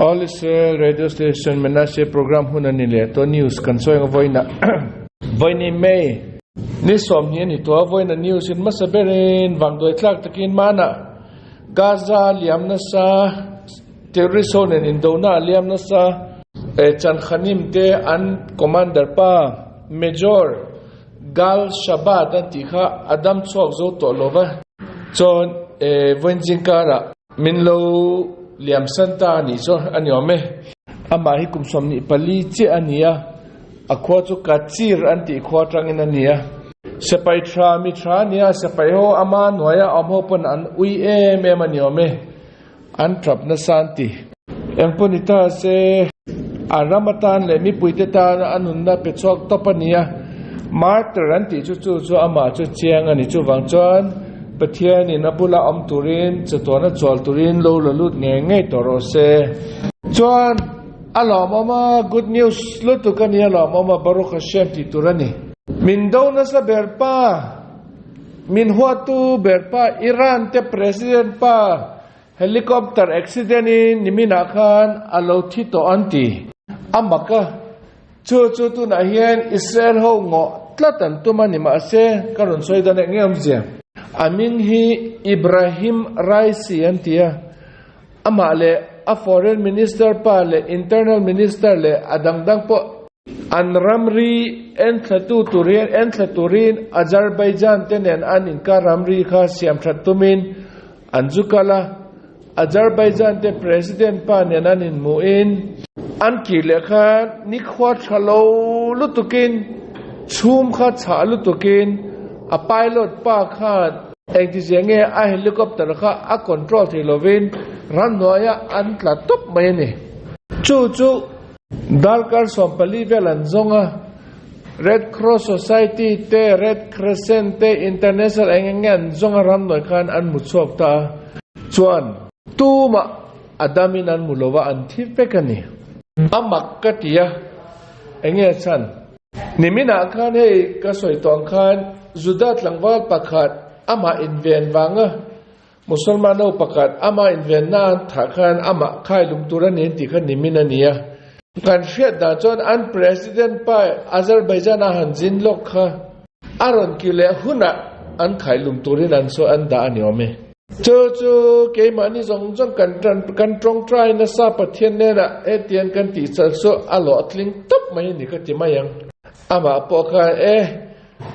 All Israel radio station menase program hunani le to news kan soing voina voini may ni som hi ni to voina news in masaberin wangdoi tlak takin mana Gaza liam na sa terrorist zone in Indona liam na sa chan khanim te an commander pa major Gal Shabbat antikha Adam chok zo to lova chon voinjingkara minlo liam santa ni so anyome ama hi kumsom ni pali che ania akho chu kachir anti kho trangin ania sepai tra mi tra nia sepai ho ama noya amho pon an ui me maniome an trap na santi emponita se aramatan le mi puite ta anunna pechok topania martyr anti chu ama chu chiang ani chu wangchon pathian in apula om turin chatona chol turin lo lalut nge toro se chuan alomama good news lutu kania alomama baruch hashem ti turani min dona sa berpa min huatu berpa Iran te president pa helicopter accident in nimina khan alo thito anti amaka chu tu na hian Israel ho ngo tlatan tumani ma se karon soidane ngem je amin hi Ibrahim Raisi antia amale a foreign minister pa le internal minister le adangdang po anramri entlaturin Azerbaijan tenen anin ka ramri kha siam thatumin anjukala Azerbaijan te president pa nenanin muin anki lekha nikhwa thalo lutukin chum kha cha lutukin a pilot pa khan ekdizenge a helicopter kha a control thilovin rannoya antla top mayne chu dalkar sompali velan zonga Red Cross Society te Red Crescent te international engen zonga rannoi khan an muchok ta chuan tuma adamin an mulova an thipekani amakkatia enge chan nimina khan he ka soitong khan Zudat langwal pakat ama inven wanga musulmano pakat ama inven na thakan ama khai lumturan ni ti khan nimina niya kan shet da chon an president pa Azerbaijan han jin lok kha aron kile huna an khai lumturin an so an da aniome chu ke mani jong kan trong try na sa pathian ne ra etian kan ti chal so alo atling top mai ni ka ti mayang ama po kha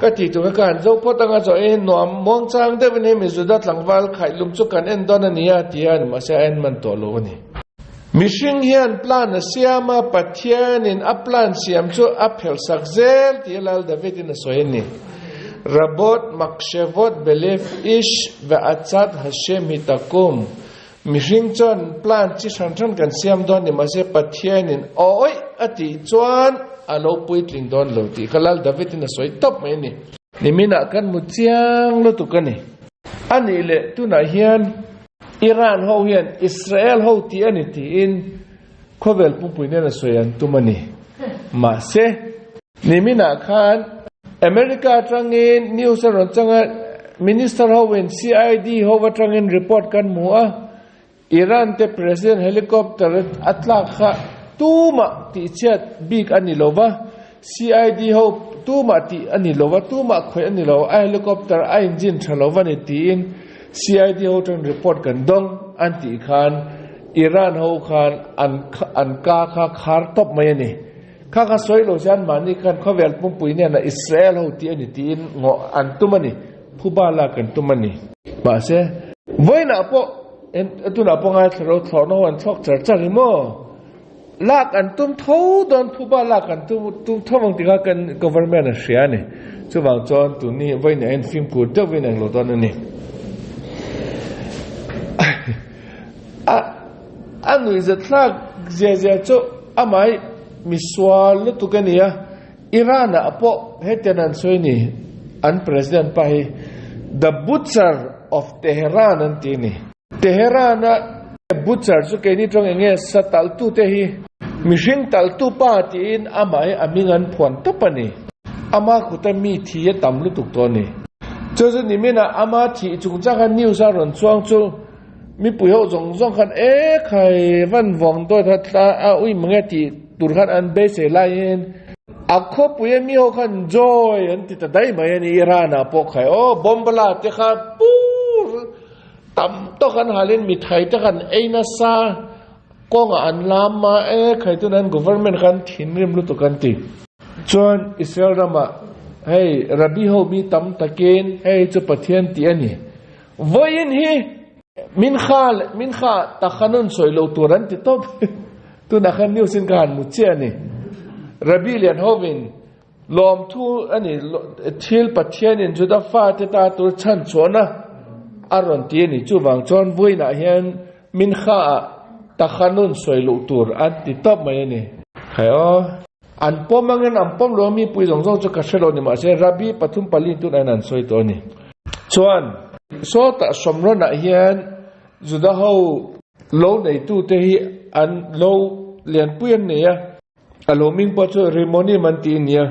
ka ti tu ka an zo potanga zo nom mong chang de ne mi zudat langwal khai lum chu kan en don ania tian ma sa en man to lo ni mishing hian plan siama pathian in a plan siam chu a phel sakzel ti lal david in soeni rabot makshevot belef ish va atzat hashem hitakum mishing chon plan chi san kan siam don ni ma se pathian in oi ati chuan alo puitling don lo ti kalal david na soi top mai ni nimina kan mutiang lo tu kani ani le tuna hian Iran ho hian Israel ho ti ani ti in khovel pupuine na soyan tumani ma se nimina khan America trangin news ron changa minister ho wen CID ho watrangin report kan mua Iran te president helicopter atla kha tuma ti chat big anilova CID ho tuma ti anilova tuma khoi anilova a helicopter a engine thalova ni tin CID ho tang report kan dong anti khan Iran ho khan an ka kha khar top mai ni kha soi lo jan mani khan khovel pumpui ne na Israel ho ti ani tin ngo an tumani phubala kan tumani ba se voina po en tuna po ngai thro thorno an thok char mo lak an tum tho don phuba lak an tum thomang tika kan government a shia ne chuwang chon tu ni voina en film ku de voina lo don ni anu is a tlag je cho amai miswal tu kania Iran apo hetenan soini an president pa hi the butcher of Tehran antini Tehran butcher chu ke ni tong enge satal tu te hi mishing tal tu pa tin amai amingan phon tapani ama khuta mi thi tamlu tuk to ni chu ni mena ama thi chung cha kan news a ron chuang chu มีปุยเขาส่งคันใครวันวงตัวทัดอุ้ยมึงไงที่ตุรคันอันเบสไลน์คบปุยมีเขาคันจอยอันที่ตัดได้ไหมนี่อิหร่านพวกใครบอมบลาเจ้าข้าปูตั้มตัวคันหาเล่นมีไทยเจ้าคันนัสซาก็อันลามมาใครตัวนั้น government คันทิ้งเรื่องรู้ตัวกันตีจนอิสราเอลมาให้รับบิเขามีตั้มตะเกนให้จะปะเทียนตีอันนี้วันนี้มินข้าตะขันนสวยโลตัวนั้นติดตัวตัวนักนิวสินการมุจเจนี่รับบิเลียนฮอวินลอมทูอันนี้ทิลปะเทียนินจุดฟ้าติตาตัวฉันชวนะอารมณ์ตีนี่จู่บางจอนวันนี้เห็นมินข้าตะขันนสวยโลตัวอันติดตัวมาอย่างนี้ใครอันป้อมงั้นอันป้อมเรามีปุยส่งจะกระเชลนี่มาเช่รับบิปฐุมปลินตัวนั้นสวยตัวนี้ชวนโซตสมรนะเฮียนจุดเขาโลในตู้เทียอันโลเลียนปุยเนี่ยอารมณ์มิ่งปัจจุบันเรมอนี่มันตีเนี่ย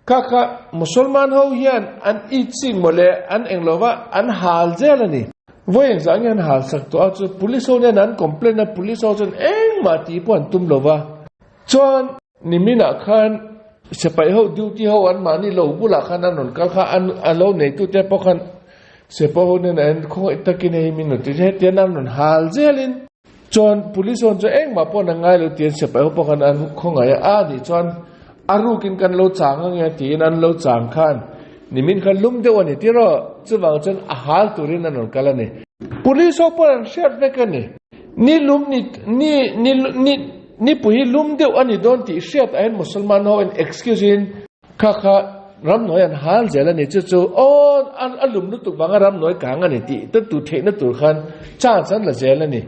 ข้ามุสลิมเขาเฮียนอันอีสิ่งหมดเลยอันเองเราว่าอันหาลเจลนี่ว่าอย่างสังเกตหาลสักตัวจุด police เนี่ยนั้น complain นะ police จนมาตีปอนตุ้มเราว่าจนนิมินาคันจะไปเขา duty เขาอันมานี่เราบุลาคันนั้นข้าอันโลในตู้เทียพอคันเสพเขาเนี่ยนั้นคงตะกินให้มินติเทียนนั้นหาลเจลินจน police จะมาปอนง่ายเลยเทียนเสพเขาพอคันอันคงไงดิจนอารุกินกันเราจางไงทีนั้นเราจางคันนิมินคันลุ่มเดียวนี่ที่เราจะวางจนหาลตัวนี้นั่นกันแล้วนี่ police เขาปอนเชื่อไปกันนี่ลุ่มนี่ปุยลุ่มเดียวอันนี้โดนที่เชื่อไอ้มุสลิมเขาเป็น excuse ข้ารำหน่อยอันหาลเจแล้วนี่จู่อันลุ่มนุตุบังรำหน่อยกลางอันนี้ที่ตั้งตัวเทนตัวขันจ้าฉันละเจแล้วนี่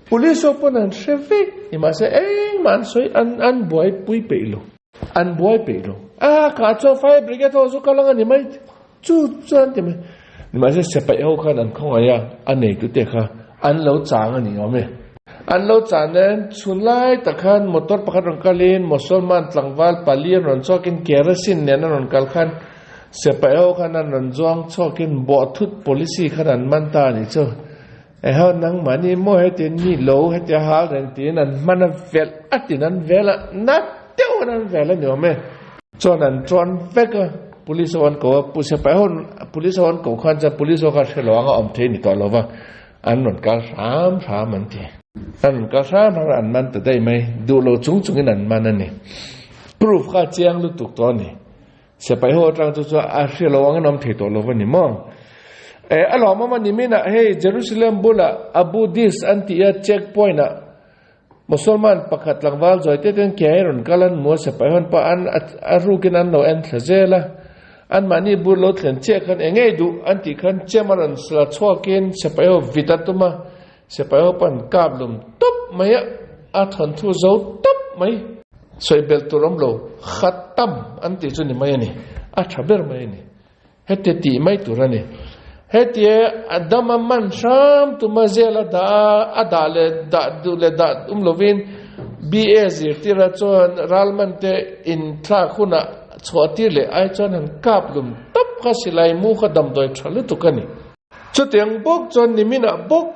police เขาปอนเชื่อไปนี่มาเสียมันสวยอันบ่อยปุยไปลูอันบ่อยไปลูข้าจะไฟบริการเขาสุขลังอันนี้ไม่จู่จันที่ไม่นี่มาเสียไปเอาขันอันของอะไรอันนี้ตัวเด็กข้าอันเราจางอันนี้เอาไหมอันเราจานนั้นชุนไล่ตะขันมอเตอร์ปะขันรอนกาลินมุสลิมตลังวัลปาลีนรอนชอกินเกรสินเนี่ยนั่นรอนกัลขันเสียไปเอาขันนั้นรอนจวงชอกินบอทุด policy ขันนั้นมันตานี่เจ้าเขานั่งมันนี่โม่ให้ตีนี่โลให้ตีหาเรื่องตีนั้นมันเวลตีนั้นเวลนัดเดียวนั้นเวลเนี่ยไหมจวนนั้นจวนเวกpolice วันก็ผู้เสียไปเอา police วันก็ขันจะ police ก็เฉลวงอมเทนี่ต่อแล้วว่าอันนั้นก็สามมันทีนั่นก็สร้างอันมันแต่ได้ไหมดูโลจุงนั่นมันนั่นนี่ proof ข้าเจียงรู้ถูกตัวนี่เสียไปหัวจังตัวอาเซียนระวังน้ำเทตัวเราวันนี้มองอัลลอฮ์มันนี่ไม่นะเฮ้เยรูซาเล็มบุละอบูดิสอันที่เช็คพอยต์นะมุสลิมประกาศหลังวันจอยเต้นแก่รอนกัลันมัวเสียไปหัวปะอันรู้กันอันเราเอ็นเทเจละอันมันนี่บุลดเล่นเช็คกันเองไงดูอันที่ขันเจ้ามันสละชั่วกินเสียไปหัววิตาตุมาเสียไปหัวปันกาบลุมตุ๊บไม่อะทันทุเจ้าตุ๊บไม่สวยเบลตุรมโลขัดตั้มอันที่จุนี่ไม่นี่ทับเบอร์ไม่นี่เฮติตีไม่ตัวนี่เฮติอัดดำมันชามตุมาเจลดาอัดาเลดาดูเลดาโลวินบีเอซีที่เราจวนรัลมันเตอินทราคุณะชวติเลไอจวนหันกาบลุมตุ๊บก็สิไลมูขดำโดยทะลุตุกันนี่จุดยังบุกจนนิมินะบุก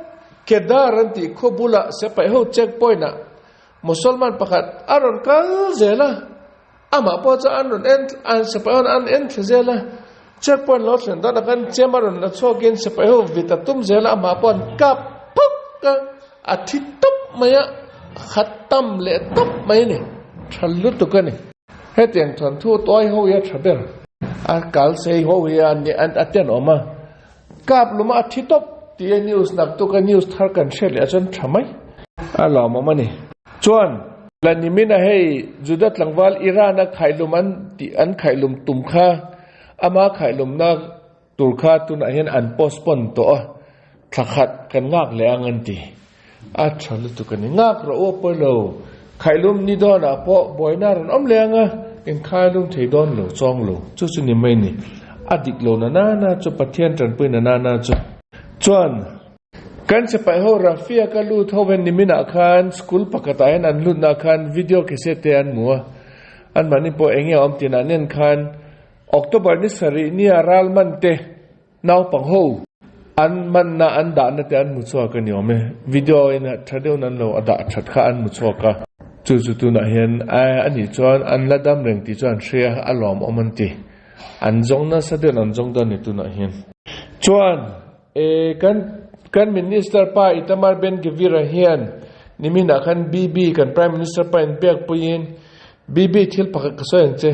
เกดารันติขบุละเสไปหัวเช็คพอยต์นะมุสลิมประกาศอารอนกัลเจล่ะมาพอจะอันนั้นอันเสไปหัวอันเจล่ะเช็คพอยต์ลอสเซนตอนนั้นเจ้ามันนัดโชกินเสไปหัววิตาตุมเจล่ะมาพอนกับปุ๊กกันอาทิตย์ตุ๊บไม่อะขัดตั้มเละตุ๊บไม่เนี่ยทะลุตุกันนี่ให้เตียงทันทั่วตัวหัวชับเบอร์กัลเซหัวอันนี้อันเตียนออกมากับลุมาอาทิตย์ตุ๊บที่นิวส์นักตุกันนิวส์ทาร์กันเชลอาจารย์ทำไมอัลลอฮ์มันนี่จวนและนิมินะให้จุดหลังวัลอิราณขายลุมันที่อันขายลุมตุมข้าอามาขายลุมนักตุลข้าตุนเห็นอันโพสปอนตัวทักขัดกันงักแรงเงินตีชันตุกันงักเราโอเปโลขายลุมนี่ดอนอ่ะเพราะบ่อยน่ารันอ้อมแรงอ่ะเอ็นขายลุมเทดอนโลจองโลจุดนี้ไม่นี่ดิกโลนาจุดปะเทียนจันปืนนาจุดจวนกันจะไปหัวราฟีก็รู้เท่าเป็นนิมิตอาคารสกุลปกตินั้นรุ่นอาคารวิดีโอเคเสตอันมัวอันมันนี่พอเองอมตินันเนียนคันออกตุบาร์นิสรีนี่รัลมันเตนาวปังหู an man na an da na te an mu chua ka ni ome video in thadeu nan lo ada that kha an mu chua ka chu tu na hian ani chuan an ladam reng ti chuan shria alom oman ti an jong na sa de an jong da ni tu na hian chuan kan minister pa Itamar Ben-Gvir hian nimina kan BB kan prime minister pa in pek puin BB thil pakha ka soyang che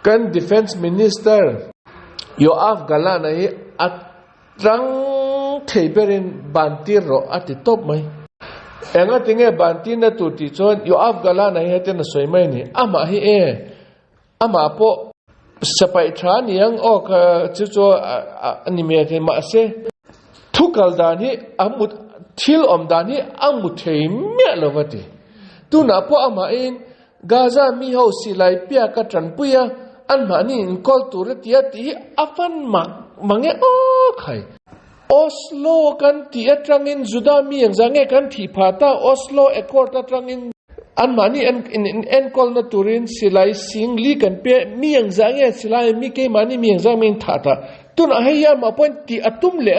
kan defense minister Yoav Gallant hi atrang theiberin bantir ro ati top mai enga tinge bantin na tu ti chon Yoav Gallant hi heten na soi mai ni ama hi ama po sapai than yang o ka chu chu anime the ma se thukal dan hi amut thil om dan hi amut thei me lovati tu na po ama in Gaza mi ho silai pia ka tran puya an mani in kol tur tia ti afan mange o khai Oslo kan ti atrangin juda mi ang zange kan thi phata Oslo accord atrangin an mani en kol na turin silai singli kan pe mi ang zange silai mi ke mani mi ang zang min thata tun a heya ma point ti atum le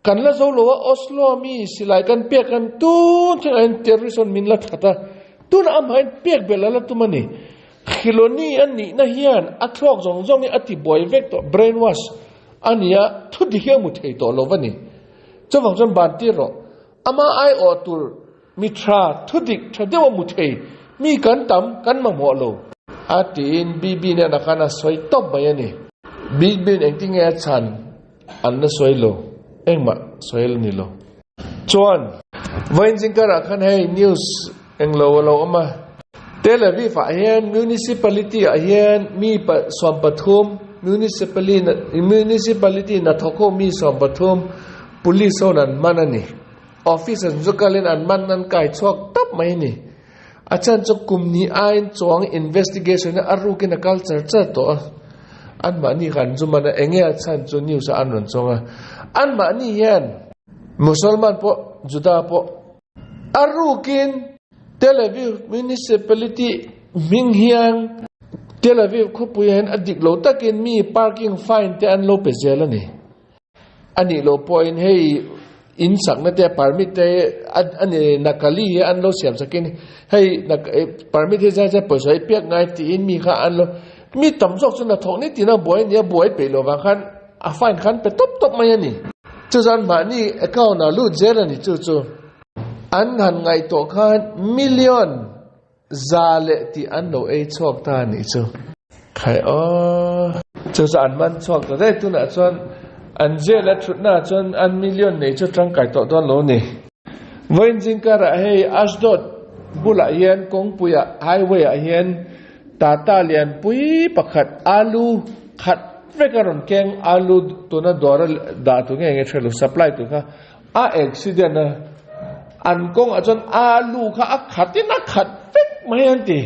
kan la zo lo Oslo mi silai kan pe kan tun thang terrorism min la thata tun am hain pek belala tumani khiloni ani na hian athok jong ni ati boy vek to brainwash ania thudi he mu thei to lovani chawang jon ban ti ro ama ai o tur mitra thudik thadewa mu thei mi kan tam kan ma mo lo atin bb ne na kana soi top bayani bb engting e chan an na soi lo engma soil ni lo chuan vain jingkara khan hey news englo ama Tel Aviv hian municipality hian mi som pathum municipality na thoko mi som pathum police onan manani office zukalin an manan kai chok tap mai ni achan chok kumni ain chong investigation aru kin culture cha to an mani khan zumana enge achan chu news anon chonga an mani hian musulman po juda po aru kin Tel Aviv municipality minghiang Tel Aviv khupuyan adik lo takin mi parking fine te an lo pezela ni ani lo point hey in sak na te permit te ani nakali an lo siam sakin hey permit he ja paisa pek ngai ti in mi kha an lo mi tamjok chuna thokni ti na boy ni boy pe lo wa khan a fine khan pe top mai ani chu jan ma ni account na lu zela ni chu an han ngai to khan million zale ti an lo e chok ta ni chu khai chu an man chok ta dai tu na chon an je la thut na chon an million nei chu tang kai to don lo ni voin jing kara hey Ashdod bula hian kongpuya highway a hian tata lian pui pakhat alu khat vekaron keng alu tu na dora da tu nge thelu supply tu kha a accident na an kong achon alu kha a khatina khat vek mai anti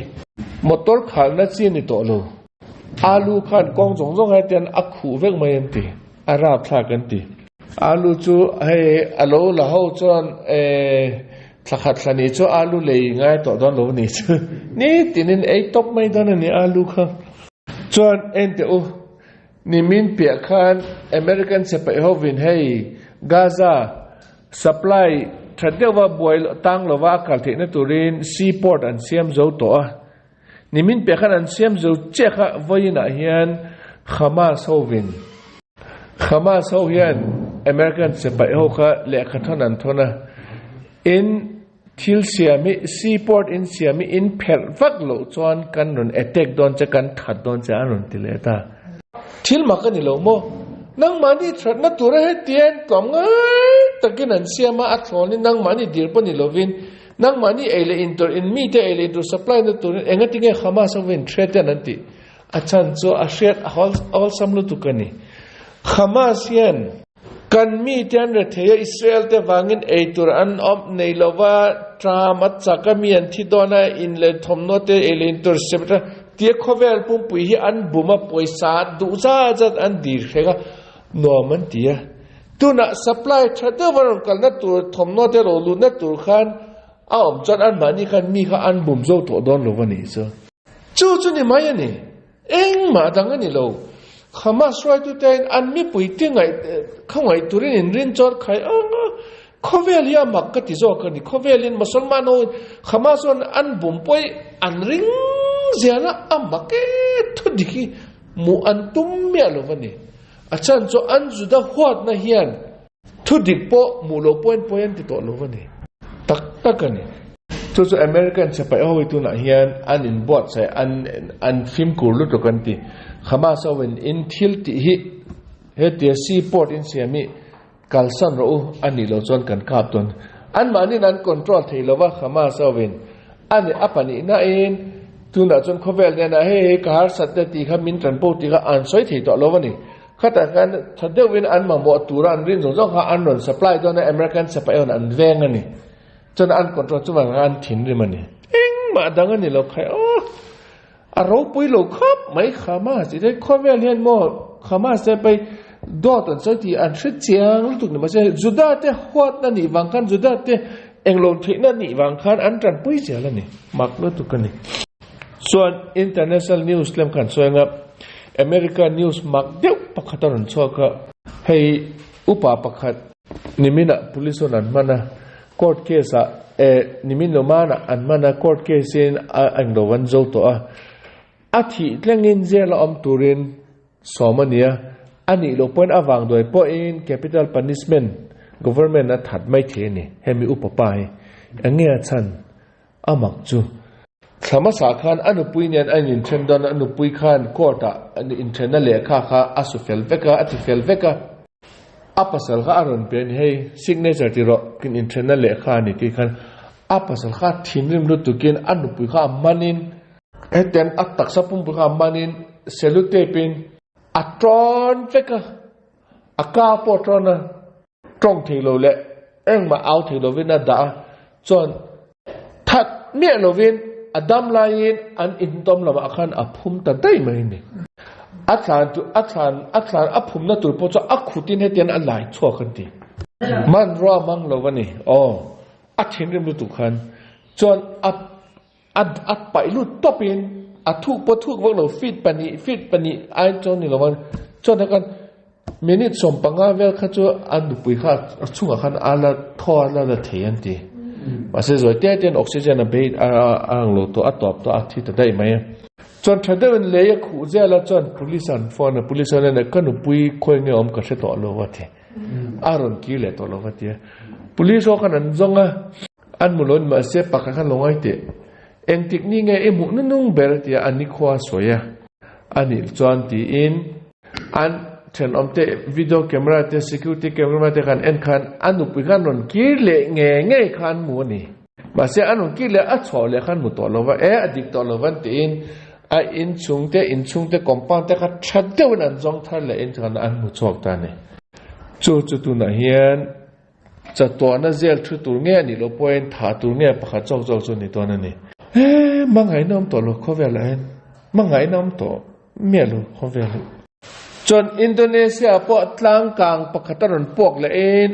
motor khal na chi ni to lo alu khan kong jong hai ten a khu vek mai anti arab thla kan ti alu chu he alo la ho chon thakhat thani chu alu lei ngai to don lo ni chu ni tinin ei top mai don ni alu kha chon ente u ni min pia khan American sepai hovin hey Gaza supply Tradewa boil tang lova kalthi na turin seaport an siam zo to nimin pekhan an siam zo chekha voina hian Hamas hovian American sepai ho kha le khathon an thona in thil siami seaport in siami in phervak lo chuan kan ron attack don cha kan that don cha ron tileta thil makani lo mo nang mani thrat na tura he tien tom ngai takin an siama athon ni nang mani dirpani lovin nang mani ele inter in mi te ele to supply na tur engati nge Hamas wen threat anti achan cho a shet all samlu tukani Hamas yan kan mi ten re the Israel te wangin e tur an op nei lova tramat chakami an thi dona in le thomno te ele inter septa tie khovel pum pui hi an buma poisa du za jat an dir khega norman tia tuna supply thate waron kalna tur thomno te ro lu na tur khan aom chan an mani khan mi kha an bum zo to don lo wani so chu ni mai ani eng ma dang ani lo ขมาสวยตัวเองอันมีปุ๋ยที่ไงข้างไงตัวนี้รินจอดใครข้อเวลียมักกติโจกันนี่ข้อเวลินมุสลิมาโนขมาส่วนอันบุ๋มป่วยอันริงเสียนะมักเกทุดิกีมูอันตุ้มเมียลวันนี้อาจารย์โจอันจุดหัวนะเฮียนทุดิกโปมูโลป่วยติดตัวลวันนี้ตักกันนี่ตัวอเมริกันจะไปเอาไว้ตัวไหนเฮียนอันอินบอดใส่อันฟิล์มกูรุตกันตีขมาสวินอินทิลติฮิเฮติซีพอร์ตอินเซียมีกัลสันรู้อันนี้เราจนกันขับตัวอันมานี่นั้นคอนโทรลที่เราว่าขมาสวินอันนี้อัปนี้น่าเองตัวนั้นจนเขาเวลเนี่ยนะเฮ้กหาสัตย์ตีเขามินทันโปตีเขาอันสวยที่ตัวเราวันนี้ข้าแต่การถ้าเดี๋ยววินอันมาหมดตัวรันรินส่งเขาอันนนสปายตัวในอเมริกันสปายอันแวงอันนี้จนอันคอนโทรลจุดงานถิ่นเลยมันนี่มาดังนี้เราใครเราปุยเราครับไม่ขามาสิได้ข้อเวลเรียนหมดขามาจะไปดอตันสักทีอันชุดเจียงรู้ถูกไหมใช่จุดได้แต่หัวนั่นนี่บางครั้งจุดได้แต่เองลงที่นั่นนี่บางครั้งอันจันปุยเจียแล้วนี่มักรู้ถูกกันนี่ส่วน international news เรื่องกันส่วนครับ American news มักเดียวปักขัดตอนนั้นชอบก็ให้อุปปักขัดนิมินะ police นั้นมันนะcourt case นิมินมานะอันมันนะ court case อันโดวันโจตัวอาทิตย์เรื่องเงินเจริญตุรินสมัยนี้อันนี้เราเป็นอวังโดยพอเอง capital punishment government นั้นถัดไม่เท่นี่ให้มีอุปปัยอันนี้ฉันอามักจูสมัยสาขาอันนุปุยเนี่ยอันอินเทรนดอนอันนุปุยขันโคตรอันอินเทรนนั่นเลยค่ะอาสุเฟลเวก้าอัติเฟลเวก้าอัปสัลข้าอารมณ์เป็นให้ซิกเนเจอร์ที่เรากินอินเทรนนั่นเลยค่ะนี่ที่ขันอัปสัลข้าทิ้งริมรถตุกินอันนุปุยข้ามันนินเต็นอัตตักสับปุ่มปุยข้ามันนินเซลุเตปินอัตรอนเวก้าอากาปอตรอนะตรงที่เราเละมาเอาที่เราวินาด่าจนทัดเมียเราวินอดัมลายินอันอินตอมละมาขันอภูมิแต่ได้ไหมนี่อัศานอภูมินั่นตัวพอจะอักขุตินให้เตียนอะไรชั่วกันทีมันรอมังเราวันนี้อัดเห็นเรื่องตุกันจนอัดไปลุดต่อเป็นทุกพอทุกพวกเราฟีดปนีไอ้จนนี่เราวันจนทั้งกันมินิสมปังอาเวลข้าจะอันดุปุยข้าช่วงขันอาละทอละละเทียนทีว่าเสียส่วนเตี้ยเตียนออกซิเจนไปอ่างโลตัวอัดตอบตัวอัดที่จะได้ไหมจนถ้าได้เป็นเลยขู่เจ้าละจนผู้ลิสันฟอนผู้ลิสันเนี่ยก็หนุปุยคุยเงี้ยอมก็เสต่อโลวัตเถอารมณ์กี่เลยต่อโลวัตเถผู้ลิสันกันนั้นจงอันมุลนมาเสียปากกันลงไอ้เถเองติกนี่ไงเอ็มุนนุ่งเบรติอันนี้ขวาสวยอันนี้จวนตีอินอันเช่นอมเตวิดีโอแคมราเต security แคมราเตกันเอ็นคันอันนุปุยกันนนกี่เลยเงี้ยคันหมูนี่มาเสียอันนู้นกี่เลยอัดสอเลยคันหมูต่อโลว่าอดีตต่อโลวันตีอินอินชุงเตคอมปานเตก็ชัดเจนอันจงท่าเลยอินกันอันมุจอกตานี่จู่ตัวนั้นเฮียนจะตัวนั้นเจลชุดตัวเงี้ยนี่เราพอยถาตัวเงี้ยปะขัดจอกจนนี่ตัวนั้นนี่มังไงน้ำตัวเราเขาเวลาเห็นมังไงน้ำตัวเมียเราเขาเวลาจนอินโดนีเซียพอตลางกลางปะขัดตอนพวกเลยเอง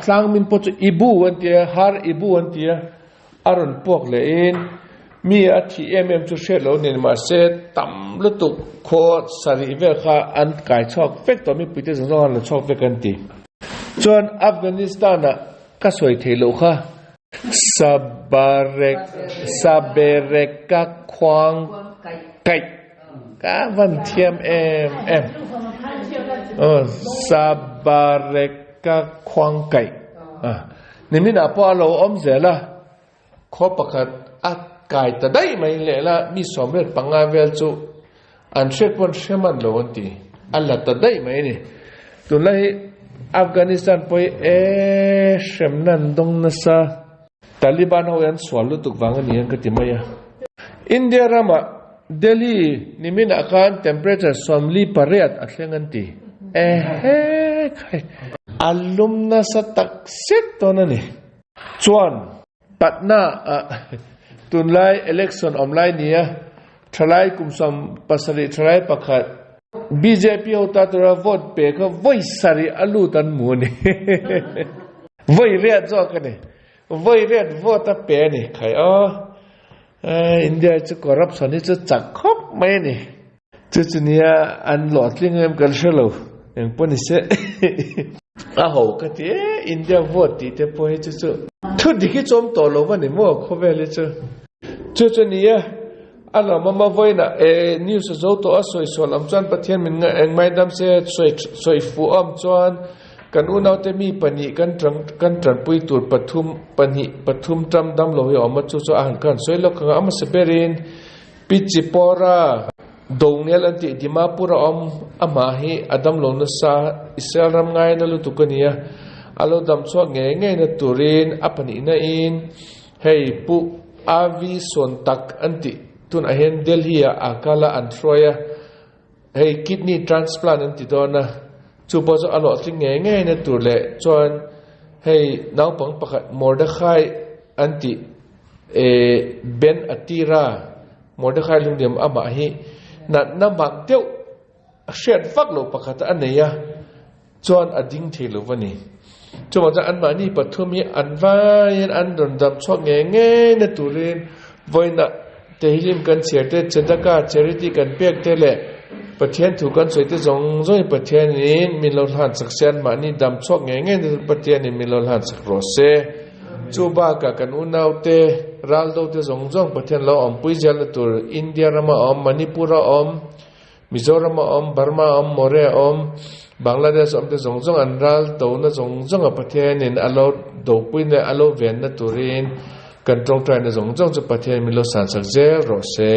ตลางมินพอจะอิบูวันเดียฮาร์อิบูวันเดียอารมณ์พวกเลยเองมีอาทิเอ็มจุดเชื่อเราเนี่ยมาเสดต่ำลุตุโคสารีเวลค่ะอันกายชอบเฟกตัวมีปิดที่สองเราชอบเฟกันตีจนอัฟกานิสถานก็สวยเทโลค่ะซาเบเรกะควางไก่กะวันเทียมซาบาเรกะควางไก่นี่มีน่ะพอเราอมเสร็จละขอประกาศกายแต่ได้ไม่เลยละมีสมเด็จปังอาเวลจูอันเช็ควันเชื่อมันโลวันตีอันละแต่ได้ไหมนี่ตัวเลยอัฟกานิสถานไปเชื่อมนันตรงนั้นซะตาลิบันเขาอย่างสวนลุตุกวังนี่ยังก็ติมายอินเดียรามาเดลีนี่มีนักการเทมเพอเรเจอร์สมลีปารีอัดอัศงันตีใครอารมณ์น่าสตักเซ็ตตัวนั้นนี่ชวนปัตนาตุนไลเอเล็กชันออนไลน์เนี่ยทลายกุมสมปัสริทลายประกาศ BJP เอาตัดระวดเปย์ก็วัยสริอลูตันมูนี่วัยเรียดจอกันนี่วัยเรียดวอตเปย์นี่ใครอินเดียจะกอรับสันนี่จะจักคบไหมนี่ chu nia an lot tling em kal shelo eng poni se a ho ka ti India vote ti te po he chu thu dikhi chom to lo wa ni mo kho ve le chu nia ala mama voina news zo to asoi solam chan pathian min nga eng mai dam se soi fu am chuan kan unau te mi pani kan tran pui tur pathum tam dam lo hi om chu an kan soi lo ka am se berin pichipora dongnel anti dimapura om ama hi adam lo na sa israel ngai na lu tukania alo dam chu nge na turin apani na in hei pu avi sontak anti tun ahen delhi akala antroya hei kidney transplant anti dona chu bo zo alo tling nge na turle chuan hei naw pang pakhat Mordechai anti ben atira Mordechai lungdem ama hi na mak teu shet fak lo pakhat aneya chuan ading thelo wani chuma ja an mani pathumi anvain an don dam chok nge na turin voina tehilim kan cherte chendaka charity kan pek tele pathian thu kan soite zong zoi pathian in min lo han saksen mani dam chok nge pathian in min lo han sak rose chuba ka kan unau te raldo te zong pathian lo om pui jal tur India rama om Manipura om Mizoram om Burma om More om Bangladesh om te zong an ral to na zong pathian in alo do pui ne alo ven na turin kan trong trai na zong chu pathian min lo san sak je rose